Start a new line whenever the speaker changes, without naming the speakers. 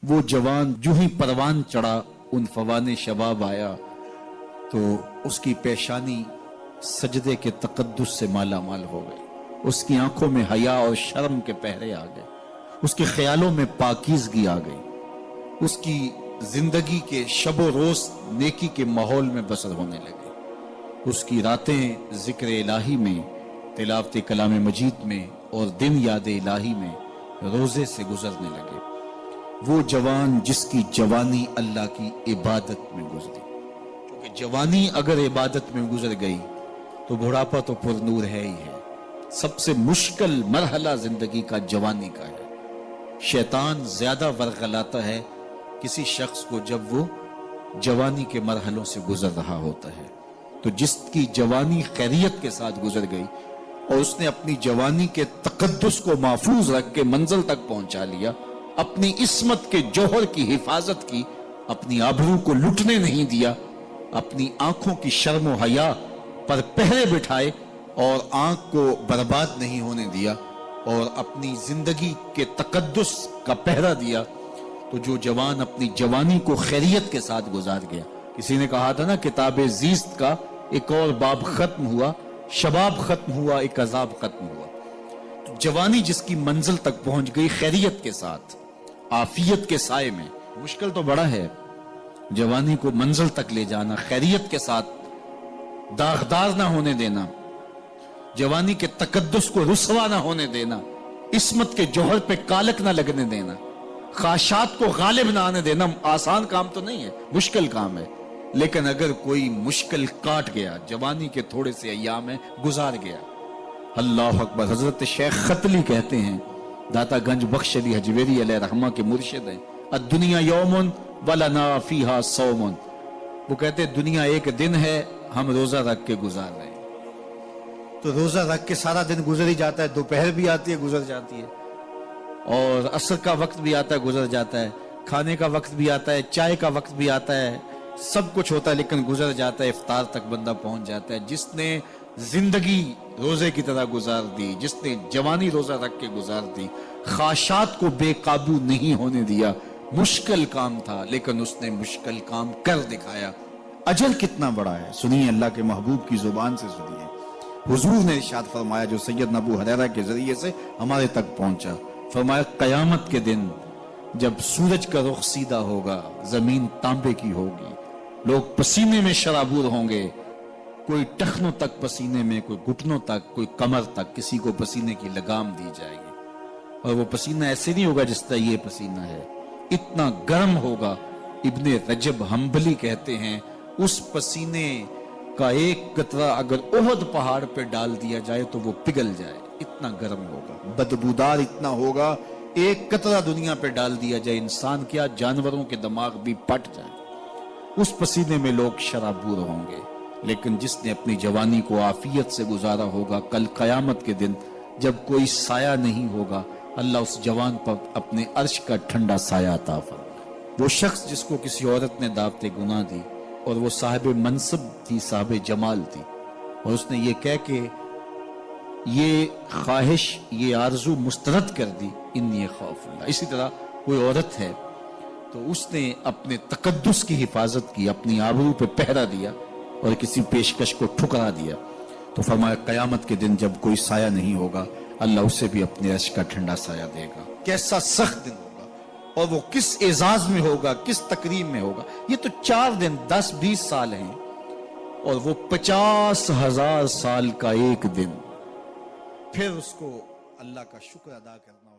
وہ جوان جو ہی پروان چڑھا ان فوان شباب آیا تو اس کی پیشانی سجدے کے تقدس سے مالا مال ہو گئی، اس کی آنکھوں میں حیا اور شرم کے پہرے آ گئے، اس کے خیالوں میں پاکیزگی آ گئی، اس کی زندگی کے شب و روز نیکی کے ماحول میں بسر ہونے لگے، اس کی راتیں ذکر الہی میں، تلاوت کلام مجید میں اور دن یاد الہی میں روزے سے گزرنے لگے۔ وہ جوان جس کی جوانی اللہ کی عبادت میں گزری، کیونکہ جوانی اگر عبادت میں گزر گئی تو بڑھاپا تو پر نور ہے ہی ہے۔ سب سے مشکل مرحلہ زندگی کا جوانی کا ہے۔ شیطان زیادہ ورغلاتا ہے کسی شخص کو جب وہ جوانی کے مرحلوں سے گزر رہا ہوتا ہے۔ تو جس کی جوانی خیریت کے ساتھ گزر گئی اور اس نے اپنی جوانی کے تقدس کو محفوظ رکھ کے منزل تک پہنچا لیا، اپنی عصمت کے جوہر کی حفاظت کی، اپنی آبرو کو لٹنے نہیں دیا، اپنی آنکھوں کی شرم و حیا پر پہرے بٹھائے اور آنکھ کو برباد نہیں ہونے دیا اور اپنی زندگی کے تقدس کا پہرا دیا، تو جو جوان اپنی جوانی کو خیریت کے ساتھ گزار گیا۔ کسی نے کہا تھا نا، کتاب زیست کا ایک اور باب ختم ہوا، شباب ختم ہوا، ایک عذاب ختم ہوا۔ تو جوانی جس کی منزل تک پہنچ گئی خیریت کے ساتھ، عافیت کے سائے میں، مشکل تو بڑا ہے جوانی کو منزل تک لے جانا، خیریت کے ساتھ، داغدار نہ ہونے دینا، جوانی کے تقدس کو رسوا نہ ہونے دینا، عصمت کے جوہر پہ کالک نہ لگنے دینا، خواہشات کو غالب نہ آنے دینا۔ آسان کام تو نہیں ہے، مشکل کام ہے، لیکن اگر کوئی مشکل کاٹ گیا، جوانی کے تھوڑے سے ایام میں گزار گیا۔ اللہ اکبر۔ حضرت شیخ ختلی کہتے ہیں، داتا گنج بخش علی حجویری علیہ رحمہ کے مرشد ہیں، الدنیا یوم ولنا فیہا صوم۔ وہ کہتے ہیں دنیا ایک دن ہے، ہم روزہ رکھ کے گزار رہے ہیں۔ تو روزہ رکھ کے سارا دن گزر ہی جاتا ہے، دوپہر بھی آتی ہے گزر جاتی ہے، اور عصر کا وقت بھی آتا ہے گزر جاتا ہے، کھانے کا وقت بھی آتا ہے، چائے کا وقت بھی آتا ہے، سب کچھ ہوتا ہے لیکن گزر جاتا ہے، افطار تک بندہ پہنچ جاتا ہے۔ جس نے زندگی روزے کی طرح گزار دی، جس نے جوانی روزہ رکھ کے گزار دی، خواہشات کو بے قابو نہیں ہونے دیا، مشکل کام تھا لیکن اس نے مشکل کام کر دکھایا۔ اجر کتنا بڑا ہے، سنیے اللہ کے محبوب کی زبان سے سنیے۔ حضور نے ارشاد فرمایا جو سیدنا ابو ہریرہ کے ذریعے سے ہمارے تک پہنچا، فرمایا قیامت کے دن جب سورج کا رخ سیدھا ہوگا، زمین تانبے کی ہوگی، لوگ پسینے میں شرابور ہوں گے، کوئی ٹخنوں تک پسینے میں، کوئی گھٹنوں تک، کوئی کمر تک، کسی کو پسینے کی لگام دی جائے گی، اور وہ پسینہ ایسے نہیں ہوگا جس طرح یہ پسینہ ہے، اتنا گرم ہوگا۔ ابن رجب حنبلی کہتے ہیں اس پسینے کا ایک قطرہ اگر احد پہاڑ پہ ڈال دیا جائے تو وہ پگھل جائے، اتنا گرم ہوگا، بدبودار اتنا ہوگا، ایک قطرہ دنیا پہ ڈال دیا جائے، انسان کیا جانوروں کے دماغ بھی پٹ جائے، اس پسینے میں لوگ شرابور ہوں گے۔ لیکن جس نے اپنی جوانی کو عافیت سے گزارا ہوگا، کل قیامت کے دن جب کوئی سایہ نہیں ہوگا، اللہ اس جوان پر اپنے عرش کا ٹھنڈا سایہ عطا فرمائے۔ وہ شخص جس کو کسی عورت نے دعوت گناہ دی اور وہ صاحب منصب تھی، صاحب جمال تھی، اور اس نے یہ کہہ کے یہ خواہش، یہ آرزو مسترد کر دی، انی خاف اللہ۔ اسی طرح کوئی عورت ہے تو اس نے اپنے تقدس کی حفاظت کی، اپنی آبرو پہ پہرا دیا اور کسی پیشکش کو ٹھکرا دیا، تو فرمایا قیامت کے دن جب کوئی سایہ نہیں ہوگا، اللہ اسے بھی اپنے عرش کا ٹھنڈا سایہ دے گا۔ کیسا سخت دن ہوگا، اور وہ کس اعزاز میں ہوگا، کس تکریم میں ہوگا۔ یہ تو 4 دن 10-20 سال ہیں، اور وہ 50,000 سال کا ایک دن، پھر اس کو اللہ کا شکر ادا کرنا